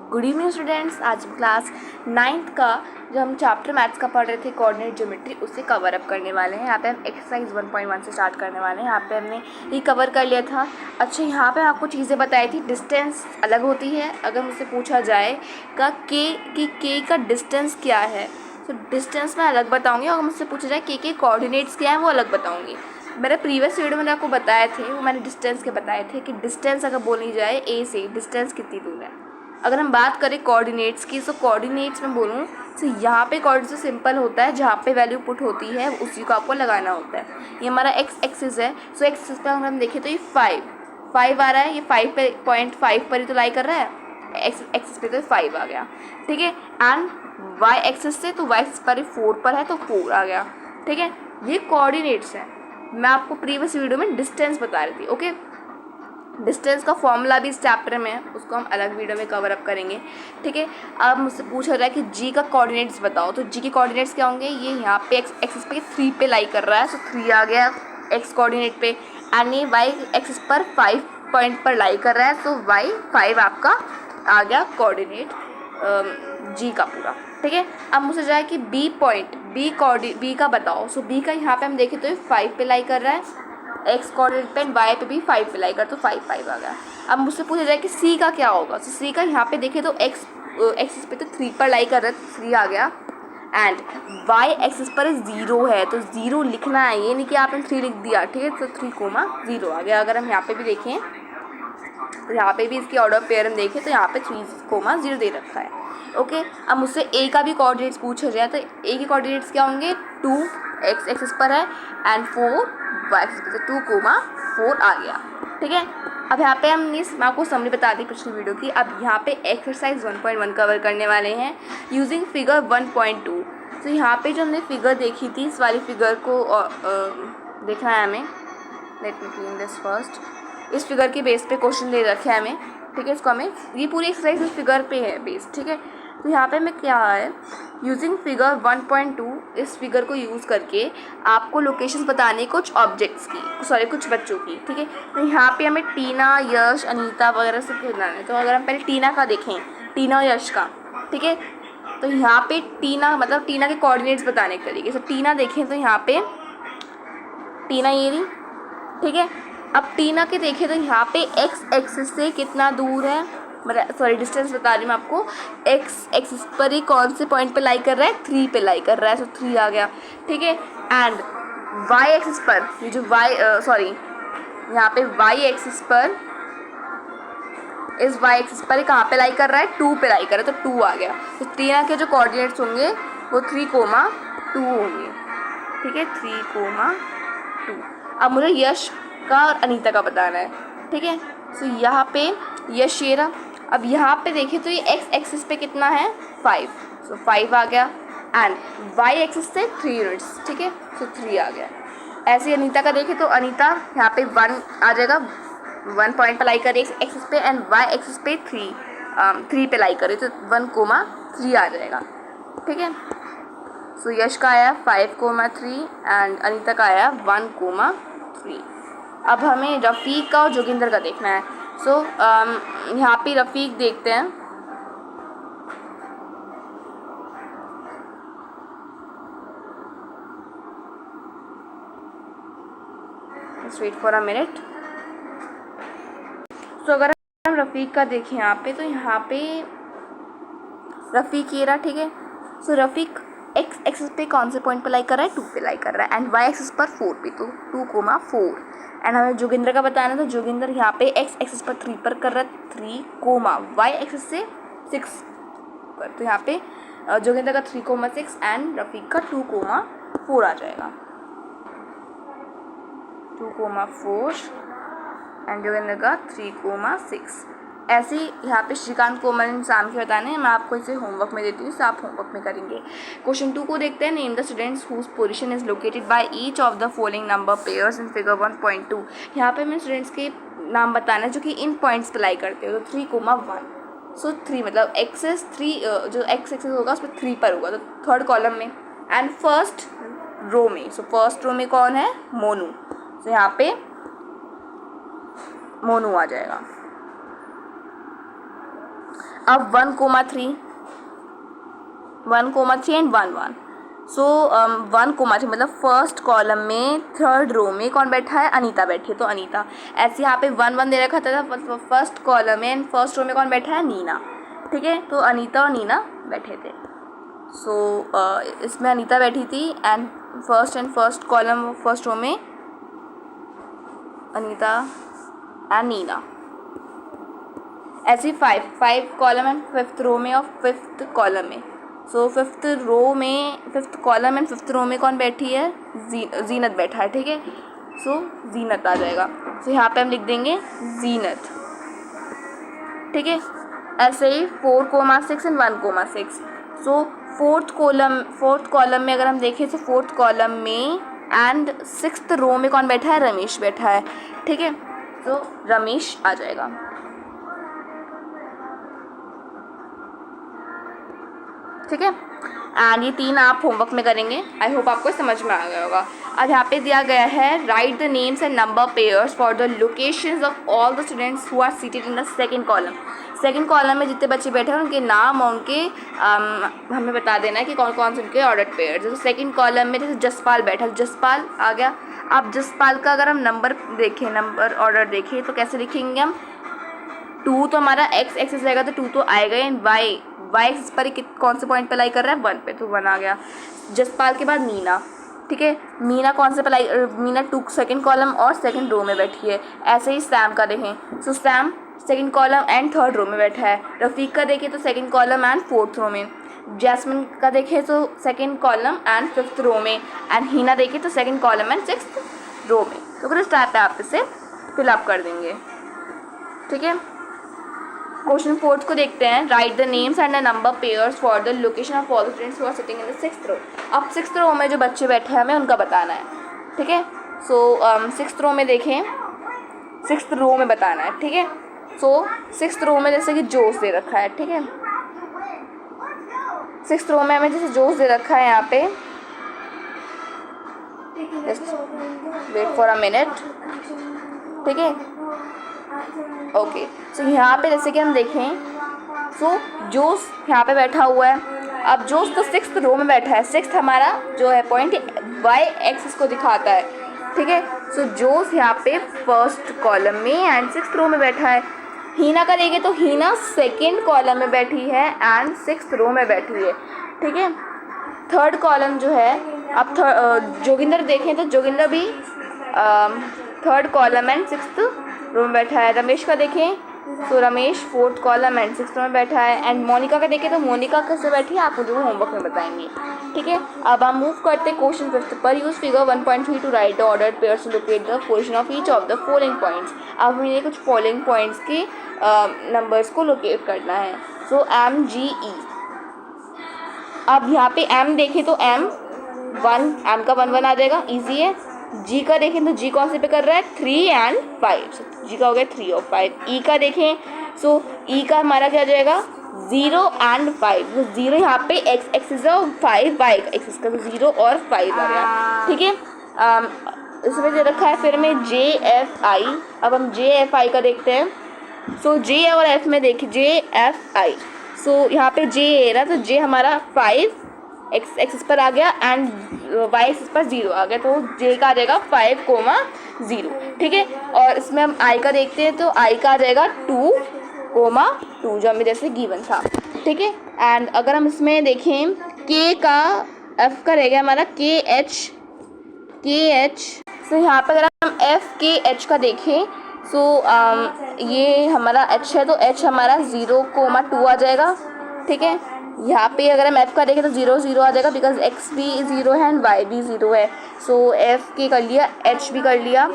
Good evening students. आज हम class 9th का जो हम चैप्टर मैथ्स का पढ़ रहे थे कोऑर्डिनेट ज्योमेट्री, उसे कवर अप करने वाले हैं। यहाँ पे हम एक्सरसाइज 1.1 से स्टार्ट करने वाले हैं। यहाँ पे हमने ये कवर कर लिया था। अच्छा, यहाँ पे आपको चीज़ें बताई थी। डिस्टेंस अलग होती है। अगर मुझसे पूछा जाए के का डिस्टेंस क्या है, तो डिस्टेंस मैं अलग बताऊँगी। अगर मुझसे पूछा जाए के कोऑर्डिनेट्स क्या है, वो अलग बताऊँगी। मेरे प्रीवियस वीडियो में आपको बताए थे, वो मैंने डिस्टेंस के बताए थे कि डिस्टेंस अगर बोली जाए ए से डिस्टेंस कितनी दूर है। अगर हम बात करें कोऑर्डिनेट्स की, तो कोऑर्डिनेट्स में बोलूँ तो यहाँ पे कोऑर्डिनेट सिंपल होता है, जहाँ पे वैल्यू पुट होती है उसी को आपको लगाना होता है। ये हमारा एक्स एक्सिस है, सो एक्स एक्सिस पर अगर हम देखें तो ये 5 आ रहा है। ये 5 पे 0.5 पर ही तो लाई कर रहा है। एक्स एक्सिस पे तो 5 आ गया, ठीक है। एंड वाई एक्सिस से तो वाई एक्सिस पर 4 पर है तो 4 आ गया, ठीक है। ये कोऑर्डिनेट्स है। मैं आपको प्रीवियस वीडियो में डिस्टेंस बता रही थी, ओके। डिस्टेंस का फॉर्मूला भी इस चैप्टर में है, उसको हम अलग वीडियो में कवर अप करेंगे, ठीक है। अब मुझसे पूछा जाए कि जी का कोऑर्डिनेट्स बताओ, तो जी के कोऑर्डिनेट्स क्या होंगे। ये यहाँ पे एक्स एक्सिस पे 3 पे लाई कर रहा है, सो 3 आ गया एक्स कोऑर्डिनेट पे। एंड ये वाई एक्सिस पर 5 पॉइंट पर लाई कर रहा है, सो वाई 5 आपका आ गया कोऑर्डिनेट जी का पूरा, ठीक है। अब मुझसे जाए कि बी पॉइंट बी का बताओ, सो बी का यहाँ पे हम देखें तो ये 5 पे लाई कर रहा है एक्स कोऑर्डिनेट पे, वाई पे भी 5 पे लाई कर, तो 5 आ गया। अब मुझसे पूछा जाए कि सी का क्या होगा, तो सी का यहाँ पे देखें तो एक्स एक्सिस पे तो 3 पर लाई कर रहा है, तो 3 आ गया। एंड वाई एक्सिस पर 0 है, तो 0 लिखना है, ये नहीं कि आपने 3 लिख दिया, ठीक है। तो 3,0 आ गया। अगर हम यहाँ पे भी देखें तो यहाँ पे भी इसकी ऑर्डर ऑफ पेयर हम देखें तो यहाँ पे 3,0 दे रखा है, ओके। अब मुझसे ए का भी कोऑर्डिनेट्स पूछा जाए तो ए के कोऑर्डिनेट्स क्या होंगे। 2 एक्स एक्सिस पर है एंड 4 वाई एक्सिस पर, 2,4 आ गया, ठीक है। अब यहाँ पे हमने मैं आपको समरी बता दी पिछली वीडियो की। अब यहाँ पे एक्सरसाइज 1.1 कवर करने वाले हैं यूजिंग फिगर 1.2। तो यहाँ पे जो हमने फिगर देखी थी, इस वाली फिगर को देखना है हमें। Let me clean this first. इस फिगर के बेस पे क्वेश्चन ले रखे हैं हमें, ठीक है। इसको हमें ये पूरी एक्सरसाइज इस फिगर पे है बेस, ठीक है। तो यहाँ पे हमें क्या है, यूजिंग फिगर 1.2, इस फिगर को यूज़ करके आपको लोकेशंस बताने कुछ ऑब्जेक्ट्स की, सॉरी कुछ बच्चों की, ठीक है। तो यहाँ पे हमें टीना, यश, अनीता वगैरह से बताना है। तो अगर हम पहले टीना का देखें, टीना और यश का, ठीक है। तो यहाँ पे टीना मतलब टीना के कोऑर्डिनेट्स बताने के तरीके से टीना देखें तो यहाँ पे टीना ये रही, ठीक है। अब टीना के देखें तो यहाँ पे एक्स एक्सिस से कितना दूर है, मतलब सॉरी डिस्टेंस बता रही हूँ मैं आपको। एक्स एक्सिस पर ही कौन से पॉइंट पे लाई कर रहा है, 3 पे लाई कर रहा है, सो 3 आ गया, ठीक है। एंड वाई एक्सिस पर ये जो यहाँ पे वाई एक्सिस पर, इस वाई एक्सिस पर कहाँ पे लाई कर रहा है, 2 पे लाई कर रहा है, तो 2 आ गया। तो टीना के जो कोऑर्डिनेट्स होंगे वो 3,2 होंगे, ठीक है। 3,2। अब मुझे यश का और अनीता का बताना है, ठीक है। सो यहाँ पे यश ये रहा। अब यहाँ पे देखें तो ये एक्स एक्सिस पे कितना है, 5, सो 5 आ गया। एंड वाई एक्सिस से 3 यूनिट्स, ठीक है, सो 3 आ गया। ऐसे ही अनीता का देखें तो अनीता यहाँ पे 1 आ जाएगा, 1 पॉइंट पे लाई कर एक्स एक्सिस पे, एंड वाई एक्सिस पे 3 पे लाई करे, तो 1,3 आ जाएगा, ठीक है। सो यश का आया 5,3 एंड अनीता का आया 1,3। अब हमें रफ़ीक का और जोगिंदर का देखना है। सो यहाँ पे रफ़ीक देखते हैं। Just wait for a minute। सो अगर हम रफ़ीक का देखें यहाँ पे, तो यहाँ पे रफ़ीक ये रहा, ठीक है। सो रफ़ीक एक्स एक्सिस पे कौन से पॉइंट पे लाई कर रहा है, 2 पे लाई कर रहा है, एंड वाई एक्सिस पर 4 पे, तो 2,4। एंड हमें जोगिंदर का बताना है, तो जोगिंदर यहाँ पे एक्स एक्सिस पर 3 पर कर रहा है, 3, वाई एक्सिस से 6 पर, तो यहाँ पे जोगिंदर का 3,6 एंड रफ़ीक का 2,4 आ जाएगा, 2,4 एंड जोगिंदर का 3,6। ऐसे ही यहाँ पे श्रीकांत, कोमल, इंसान के बताने हैं। मैं आपको इसे होमवर्क में देती हूँ, इसे आप होमवर्क में करेंगे। क्वेश्चन 2 को देखते हैं। Name the students whose position is located by each of the following number pairs in figure 1.2। यहाँ पे हमें स्टूडेंट्स के नाम बताना है जो कि इन पॉइंट्स पे लाई करते हो, तो 3,1। सो 3 मतलब एक्सेस 3, जो एक्स एक्सेस होगा उस पर 3 पर होगा, तो थर्ड कॉलम में। एंड फर्स्ट रो में, सो फर्स्ट रो में कौन है, मोनू, तो यहाँ पे मोनू आ जाएगा। अब 1,3 एंड 1 1। सो 1,3 मतलब फर्स्ट कॉलम में थर्ड रो में कौन बैठा है, अनीता बैठी है, तो अनीता। ऐसे यहाँ पे 1 1 दे रखा था फर्स्ट कॉलम में एंड फर्स्ट रो में कौन बैठा है, नीना। ठीक है, तो अनीता और नीना बैठे थे। सो इसमें अनीता बैठी थी and first column first row में अनीता एंड नीना। ऐसे 5 कॉलम एंड फिफ्थ रो में और फिफ्थ कॉलम में। So fifth column and fifth row में कौन बैठी है, जीनत बैठा है। ठीक है, सो जीनत आ जाएगा। सो यहाँ पे हम लिख देंगे जीनत। ठीक है, ऐसे ही 4,6 एंड 1,6। सो फोर्थ कॉलम में अगर हम देखें तो फोर्थ कॉलम में एंड सिक्स्थ रो में कौन बैठा है, रमेश बैठा है। ठीक है, तो रमेश आ जाएगा। ठीक है, एंड ये 3 आप होमवर्क में करेंगे। आई होप आपको समझ में आ गया होगा। अब यहाँ पे दिया गया है write the names and number pairs for the locations of all the students who are seated in the second column. Second column में जितने बच्चे बैठे हैं उनके नाम और उनके हमें बता देना है कि कौन कौन से उनके ऑर्डर पेयर। जैसे सेकंड कॉलम में जैसे जसपाल बैठा, जसपाल आ गया। अब जसपाल का अगर हम नंबर ऑर्डर देखें तो कैसे लिखेंगे हम, 2 तो हमारा एक्स एक्सिस रहेगा तो 2 तो आएगा, एंड वाई एक्सिस पर कौन से पॉइंट पे लाई कर रहा है, 1 पे, तो 1 आ गया। जसपाल के बाद मीना। ठीक है, मीना कौन से पे मीना 2 सेकंड कॉलम और सेकंड रो में बैठी है। ऐसे ही सैम का देखें, so Sam second column and third row में बैठा है। रफ़ीक का देखें तो second column and fourth row में। जैस्मिन का देखें तो second column and fifth row में। एंड हीना देखें तो second column and sixth row में। तो अगर इस टाइप पे आप इसे फिलअप कर देंगे। ठीक है, क्वेश्चन 4 को देखते हैं। Write the names and the number pairs for the location of all the students who are sitting in the sixth row. अब सिक्स्थ रो में जो बच्चे बैठे हैं हमें उनका बताना है। ठीक है, सो सिक्स्थ रो में देखें, सिक्स्थ रो में बताना है। ठीक है, सो सिक्स्थ रो में जैसे कि जोश दे रखा है। ठीक है, सिक्स्थ रो में हमें जैसे जोश दे रखा है यहाँ पे, वेट फॉर अ मिनट। ठीक है, ओके, सो यहाँ पे जैसे कि हम देखें, सो जोश यहाँ पे बैठा हुआ है। अब जोश तो सिक्स्थ रो में बैठा है। सिक्स्थ हमारा जो है पॉइंट वाई एक्सिस को दिखाता है। ठीक है, सो जोश यहाँ पे फर्स्ट कॉलम में एंड सिक्स्थ रो में बैठा है। हीना का देखें तो हीना सेकेंड कॉलम में बैठी है एंड सिक्स्थ रो में बैठी है। ठीक है, थर्ड कॉलम जो है, अब जोगिंदर देखें तो जोगिंदर भी third column and sixth row में बैठा है। रमेश का देखें तो Ramesh fourth column and sixth में बैठा है। एंड मोनिका का देखें तो मोनिका कैसे बैठी है आप मुझे वो होमवर्क में बताएंगे। ठीक है, अब हम मूव करते हैं क्वेश्चन 5 पर। Use figure 1.3 to write the order pairs to locate the position of each of the following points. अब हमें कुछ फॉलोइंग पॉइंट्स के नंबर्स को लोकेट करना है। So M G E. अब यहाँ पे एम देखें तो एम का 1 1 आ जाएगा, ईजी है। जी का देखें तो जी कौन से पे कर रहा है, 3 एंड 5, जी का हो गया 3 और 5। ई का देखें, सो ई का हमारा क्या आ जाएगा, 0 एंड 5। तो 0 यहाँ पे एक्स एक्सिस और 5 वाई एक्सिस का, तो 0 और 5 आ गया। ठीक है, इसमें दे रखा है फिर में जे एफ आई। अब हम जे एफ आई का देखते हैं। सो जे और एफ में देखिए, जे एफ आई, सो यहाँ पे जे ए रहा, तो जे हमारा 5 एक्स एक्सिस पर आ गया एंड वाई एक्सिस पर 0 आ गया, तो जे का आ जाएगा 5,0। ठीक है, और इसमें हम आई का देखते हैं तो आई का आ जाएगा 2,2 जो हमें जैसे गिवन था। ठीक है, एंड अगर हम इसमें देखें के का, एफ का रहेगा हमारा के एच। सो यहाँ पर अगर हम एफ के एच का देखें, सो ये हमारा एच है तो एच हमारा 0,2 आ जाएगा। ठीक है, यहाँ पे अगर हम एफ का देखें तो 0 0 आ जाएगा, बिकॉज एक्स भी 0 है एंड वाई भी 0 है। सो एफ के कर लिया, एच भी कर लिया।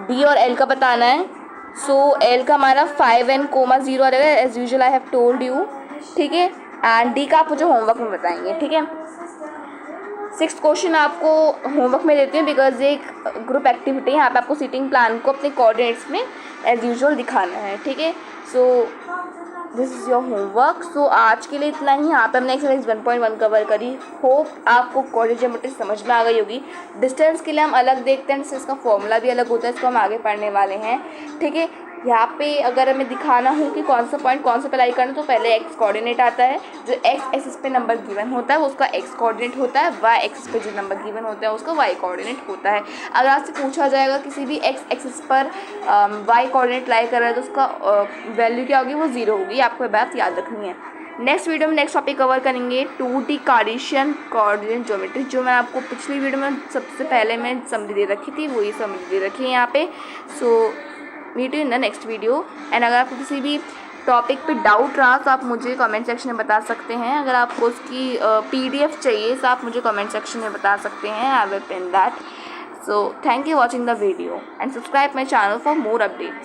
डी और एल का बताना है। सो एल का हमारा 5,0 आ जाएगा, as usual I have told you. ठीक है, एंड डी का आप मुझे होमवर्क में बताएंगे। ठीक है, 6th क्वेश्चन आपको होमवर्क में देती हूँ, बिकॉज एक ग्रुप एक्टिविटी है। यहाँ पे आपको सीटिंग प्लान को अपने कोऑर्डिनेट्स में एज यूजुअल दिखाना है। ठीक है, so this is your homework. So आज के लिए इतना ही। यहाँ पे हमने एक्सरसाइज 1.1 कवर करी। होप आपको कोऑर्डिनेट ज्योमेट्री समझ में आ गई होगी। डिस्टेंस के लिए हम अलग देखते हैं, इसका फॉर्मूला भी अलग होता है, इसको हम आगे पढ़ने वाले हैं। ठीक है, यहाँ पे अगर हमें दिखाना हो कि कौन सा पॉइंट कौन सा पे लाई करना, तो पहले एक्स कोऑर्डिनेट आता है, जो एक्स एक्सिस पे नंबर गिवन होता है वो उसका एक्स कोऑर्डिनेट होता है, वाई एक्सिस पे जो नंबर गिवन होता है उसका वाई कोऑर्डिनेट होता है। अगर आपसे पूछा जाएगा किसी भी एक्स एक्सिस पर वाई कोऑर्डिनेट लाई कर रहा है तो उसका वैल्यू क्या होगी, वो 0 होगी। आपको ये बात याद रखनी है। नेक्स्ट वीडियो में नेक्स्ट टॉपिक कवर करेंगे 2D कार्टेशियन कोऑर्डिनेट ज्योमेट्री, जो मैं आपको पिछली वीडियो में सबसे पहले मैं समरी दे रखी थी, वही समरी दे रखी है यहाँ पे। So meet you in the next video. And अगर आपको किसी भी टॉपिक पे डाउट रहा तो आप मुझे कमेंट सेक्शन में बता सकते हैं। अगर आपको उसकी PDF चाहिए तो आप मुझे कमेंट सेक्शन में बता सकते हैं। I will pin that. So thank you watching the video and subscribe my channel for more updates.